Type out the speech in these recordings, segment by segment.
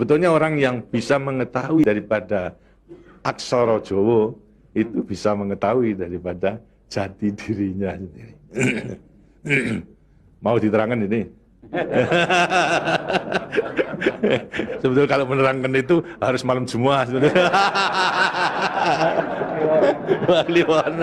Sebetulnya orang yang bisa mengetahui daripada aksara Jawa itu bisa mengetahui daripada jati dirinya sendiri. Mau diterangkan ini? Sebetulnya kalau menerangkan itu harus malam Jumat sebetulnya. Kliwon.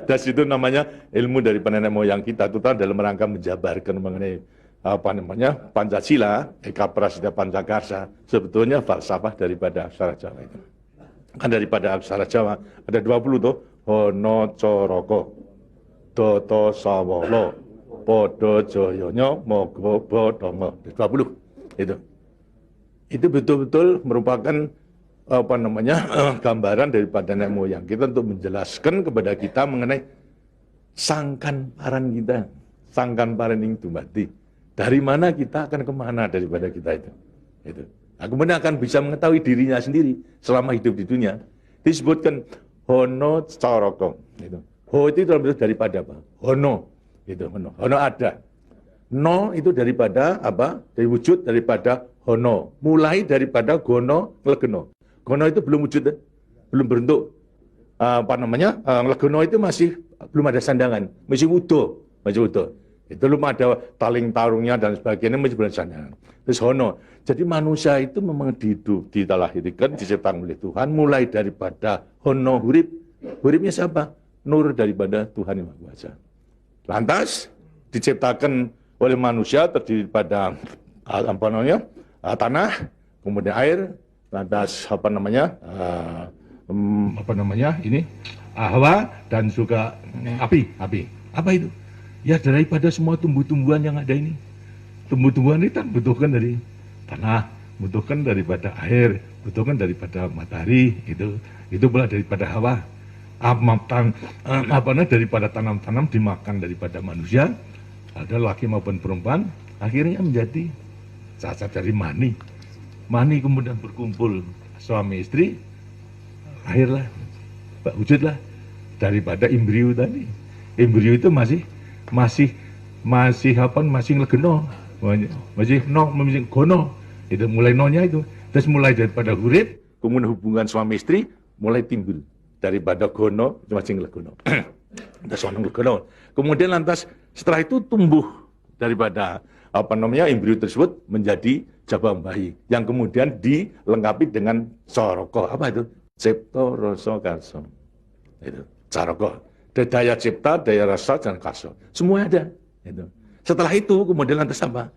Dan itu namanya ilmu dari nenek moyang kita itu dalam rangka menjabarkan mengenai apa namanya Pancasila, Eka Prasida Pancakarsa. Sebetulnya falsafah daripada aksara Jawa itu. Kan daripada aksara Jawa ada 20 tuh. Hono Coroko, Doto Sawolo, Podo Joyono, Mogo Bodomo. 20 itu. Itu betul-betul merupakan apa namanya gambaran daripada nenek moyang kita untuk menjelaskan kepada kita mengenai sangkan paran kita, sangkan paran ing dumadi. Dari mana kita akan kemana daripada kita itu. Nah, kemudian akan bisa mengetahui dirinya sendiri selama hidup di dunia. Disebutkan Hono Coroko. Ho itu dalam bentuk daripada apa? Hono. Hono. Hono ada. No itu daripada apa? Dari wujud daripada hono. Mulai daripada gono, nglegeno. Gono itu belum wujud, belum berbentuk. Apa namanya? Nglegeno itu masih belum ada sandangan, masih utuh, masih utuh. Itu belum ada taling tarungnya dan sebagainya, masih belum ada sandangan. Terus hono. Jadi manusia itu memang dilahirkan, diciptakan oleh Tuhan, mulai daripada hono hurip. Huripnya siapa? Nur daripada Tuhan Yang Maha Kuasa. Lantas diciptakan oleh manusia terdiri pada apa namanya tanah, kemudian air, lantas apa namanya ini hawa dan juga api. Apa itu? Ya daripada semua tumbuh-tumbuhan yang ada ini. Tumbuh-tumbuhan ini kan butuhkan dari tanah, butuhkan daripada air, butuhkan daripada matahari, itu pula daripada hawa. Daripada tanam-tanam dimakan daripada manusia, ada laki maupun perempuan, akhirnya menjadi cacat dari mani. Mani kemudian berkumpul suami istri, lahirlah, wujudlah daripada embrio tadi. Embrio itu masih nglegeno, masih gono. Itu mulai nonya itu, terus mulai daripada hurip, kemudian hubungan suami istri mulai timbul. Daripada gono, masing legono. Kemudian lantas setelah itu tumbuh daripada apa namanya embrio tersebut menjadi jabang bayi yang kemudian dilengkapi dengan coroko. Apa itu? Cipta rasa karsa. Itu coroko. Daya cipta, daya rasa dan karsa. Semua ada. Itu. Setelah itu kemudian lantas apa?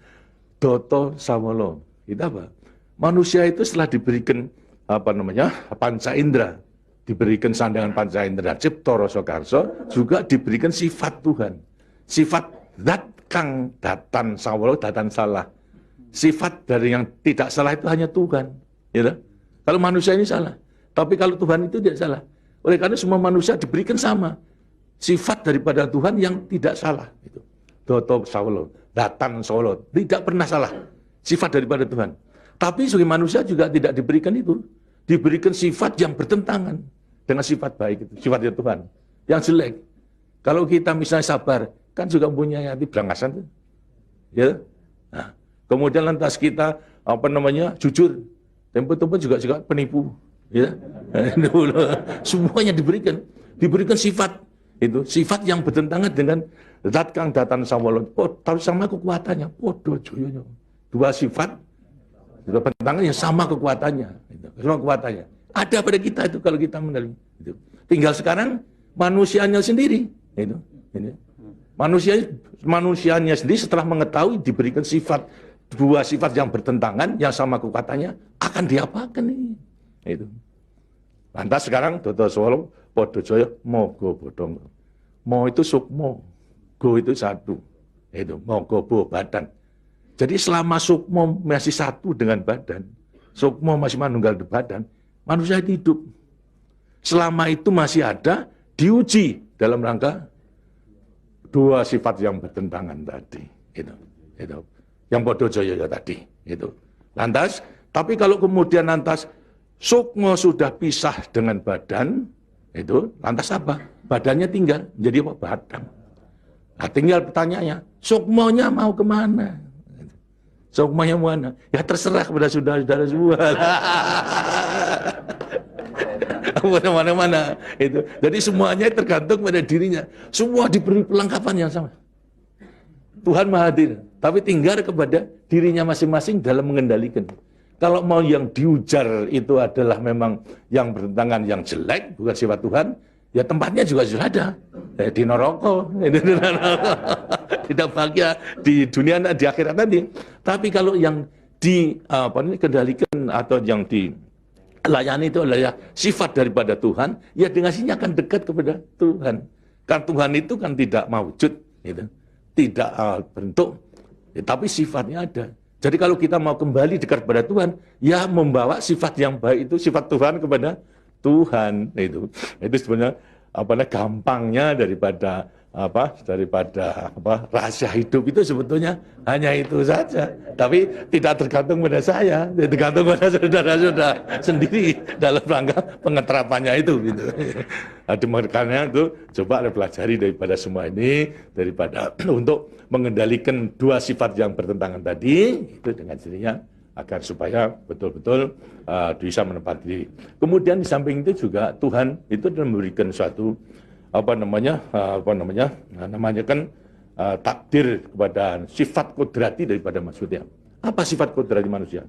Doto sawolo. Itu apa? Manusia itu setelah diberikan apa namanya panca indera, diberikan sandangan panca indera cipta rasa karsa, juga diberikan sifat Tuhan. Sifat zat kang datan sawolo, datan salah. Sifat dari yang tidak salah itu hanya Tuhan. Ya, kalau manusia ini salah, tapi kalau Tuhan itu tidak salah. Oleh karena semua manusia diberikan sama sifat daripada Tuhan yang tidak salah. Itu doto sawolo, datan sawolo, tidak pernah salah. Sifat daripada Tuhan. Tapi sebagai manusia juga tidak diberikan itu. Diberikan sifat yang bertentangan dengan sifat baik itu, sifatnya Tuhan. Yang jelek. Kalau kita misalnya sabar, kan juga punya hati berangasan. Ya. Nah, kemudian lantas kita apa namanya jujur, tempo-tempo juga penipu. Ya. Semuanya diberikan sifat itu, sifat yang bertentangan dengan zat kang datan sawolo. Oh, tahu sama kekuatannya. Podo joyonya. Dua sifat bertentangan yang sama kekuatannya. Semua kekuatannya. Ada pada kita itu kalau kita menerima. Itu. Tinggal sekarang manusianya sendiri. Itu. Manusianya sendiri setelah mengetahui diberikan sifat, dua sifat yang bertentangan, yang sama kekuatannya, akan diapakan ini? Itu. Lantas sekarang Dodo Solo, Podo Joyo, Mogo Bodong. Mo itu sukmo, go itu satu. Itu, Mogo Bo badan. Jadi selama sukmo masih satu dengan badan, sukmo masih manunggal di badan, manusia itu hidup. Selama itu masih ada, diuji dalam rangka dua sifat yang bertentangan tadi. Itu. Yang Podo Joyo tadi. Itu. Lantas, tapi kalau kemudian lantas sukmo sudah pisah dengan badan, itu lantas apa? Badannya tinggal, jadi apa? Badan. Nah, tinggal pertanyaannya, sukmonya mau kemana? Sukmanya mana? Ya terserah kepada saudara-saudara semua. Mana-mana itu. Jadi semuanya tergantung pada dirinya. Semua diberi perlengkapan yang sama. Tuhan Maha Hadir, tapi tinggal kepada dirinya masing-masing dalam mengendalikan. Kalau mau yang diujar itu adalah memang yang bertentangan yang jelek, bukan sifat Tuhan, ya tempatnya juga sudah ada. Di neraka, tidak bahagia di dunia di akhirat nanti. Tapi kalau yang dikendalikan atau yang dilayani itu adalah sifat daripada Tuhan, ya dengan sini akan dekat kepada Tuhan. Karena Tuhan itu kan tidak mawujud, gitu. Tidak bentuk, ya, tapi sifatnya ada. Jadi kalau kita mau kembali dekat kepada Tuhan, ya membawa sifat yang baik itu, sifat Tuhan kepada Tuhan itu sebenarnya gampangnya daripada rahasia hidup itu sebetulnya hanya itu saja. Tapi tidak tergantung pada saya, tergantung pada saudara-saudara sendiri dalam rangka pengeterapannya itu. Gitu. Makanya itu coba pelajari daripada semua ini, daripada untuk mengendalikan dua sifat yang bertentangan tadi itu dengan sendirinya agar supaya betul-betul bisa menempati diri. Kemudian di samping itu juga Tuhan itu memberikan suatu takdir kepada sifat kodrati daripada manusia. Apa sifat kodrati manusia?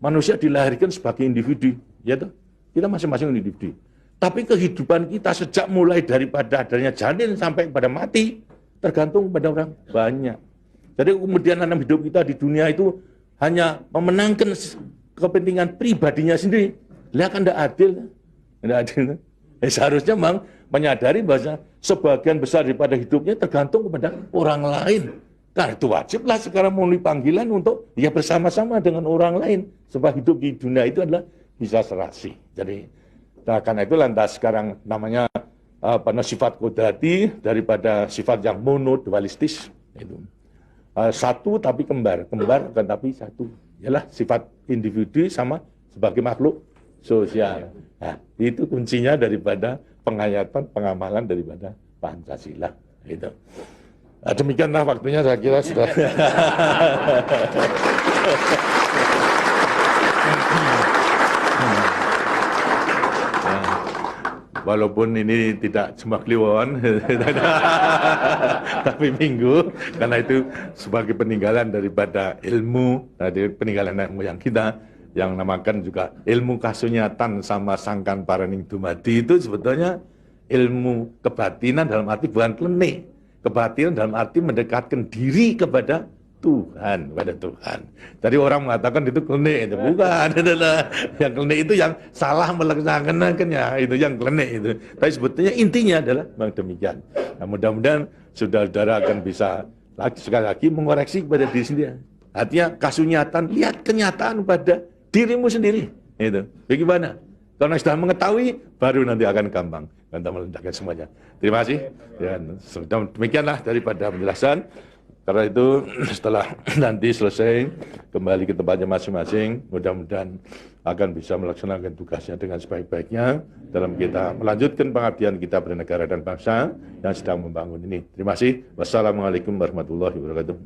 Manusia dilahirkan sebagai individu, ya toh? Kita masing-masing individu. Tapi kehidupan kita sejak mulai daripada adanya janin sampai pada mati tergantung pada orang banyak. Jadi kemudian dalam hidup kita di dunia itu hanya memenangkan kepentingan pribadinya sendiri. Lihat kan tidak adil. Tidak adil. Seharusnya memang menyadari bahwa sebagian besar daripada hidupnya tergantung kepada orang lain. Karena itu wajiblah sekarang memenuhi panggilan untuk ya bersama-sama dengan orang lain. Sebab hidup di dunia itu adalah bisa serasi. Jadi karena itu lantas sekarang namanya sifat kodrati daripada sifat yang monodualistis. Itu. Satu tapi kembar bukan tapi satu. Ialah sifat individu sama sebagai makhluk sosial. Nah, itu kuncinya daripada penghayatan, pengamalan daripada Pancasila. Itu. Nah, demikianlah waktunya saya kira sudah. Walaupun ini tidak cuma kliwon, tapi minggu, karena itu sebagai peninggalan daripada ilmu, dari peninggalan moyang kita, yang namakan juga ilmu kasunyatan sama sangkan paraning dumadi itu sebetulnya ilmu kebatinan dalam arti bukan klenik. Kebatinan dalam arti mendekatkan diri kepada Tuhan, kepada Tuhan. Jadi orang mengatakan itu klenik, itu bukan. Yang klenik itu yang salah melaksanakannya, itu yang klenik itu. Tapi sebetulnya intinya adalah memang demikian. Nah, mudah-mudahan saudara-saudara akan bisa sekali lagi mengoreksi kepada diri sendiri. Artinya kasunyatan, lihat kenyataan pada dirimu sendiri. Itu. Bagaimana? Karena sudah mengetahui, baru nanti akan gampang untuk meletakkan semuanya. Terima kasih. Ya, demikianlah daripada penjelasan. Karena itu setelah nanti selesai kembali ke tempatnya masing-masing, mudah-mudahan akan bisa melaksanakan tugasnya dengan sebaik-baiknya dalam kita melanjutkan pengabdian kita pada negara dan bangsa yang sedang membangun ini. Terima kasih. Wassalamualaikum warahmatullahi wabarakatuh.